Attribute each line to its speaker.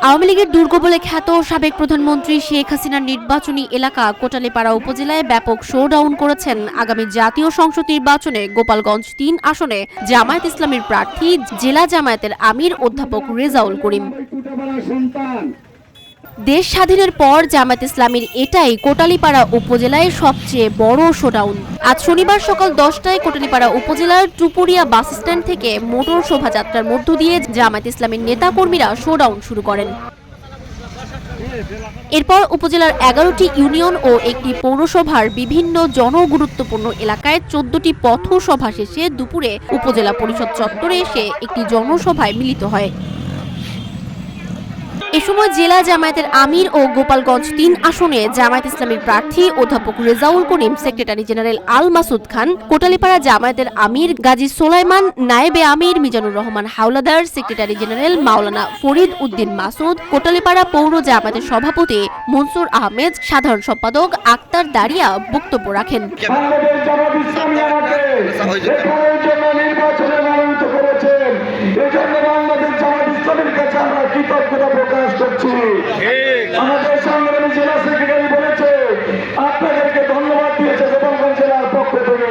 Speaker 1: আওয়ামী লীগের দুর্গ বলে খ্যাত সাবেক প্রধানমন্ত্রী শেখ হাসিনার নির্বাচনী এলাকা কোটালীপাড়া উপজেলায় ব্যাপক শোডাউন করেছেন আগামী জাতীয় সংসদ নির্বাচনে গোপালগঞ্জ ৩ আসনে জামায়াত ইসলামীর প্রার্থী জেলা জামায়াতের আমির অধ্যাপক রেজাউল করিম। দেশ স্বাধীনের পর জামায়াত ইসলামীর এটাই কোটালীপাড়া উপজেলায় সবচেয়ে বড় শোডাউন। আজ শনিবার সকাল 10টায় কোটালীপাড়া উপজেলার টুপুরিয়া বাস স্ট্যান্ড থেকে মোটর শোভাযাত্রার মধ্য দিয়ে জামায়াত ইসলামীর নেতাকর্মীরা শোডাউন শুরু করেন। এরপর উপজেলার 11টি ইউনিয়ন ও একটি পৌরসভার বিভিন্ন জনগুরুত্বপূর্ণ এলাকায় 14টি পথসভা শেষে দুপুরে উপজেলা পরিষদ চত্বরে এসে একটি জনসভায় মিলিত হয়। এ সময় জেলা জামায়াতের আমির ও গোপালগঞ্জ ৩ আসনে জামায়াত ইসলামীর প্রার্থী অধ্যাপক রেজাউল করিম, সেক্রেটারি জেনারেল আল মাসুদ খান, কোটালীপাড়া জামায়াতের আমির গাজী সোলাইমান, নায়েবে আমির মিজানুর রহমান হাওলাদার, সেক্রেটারি জেনারেল মাওলানা ফরিদ উদ্দিন মাসুদ, কোটালীপাড়া পৌর জামায়াতের সভাপতি মনসুর আহমেদ, সাধারণ সম্পাদক আক্তার দারিয়া বক্তব্য রাখেন।
Speaker 2: কৃতজ্ঞতা প্রকাশ করছি। আমাদের সংগ্রামী জেলা সেক্রেটারি বলেছে আপনাদেরকে ধন্যবাদ দিয়েছে গোপালগঞ্জ জেলার পক্ষ থেকে।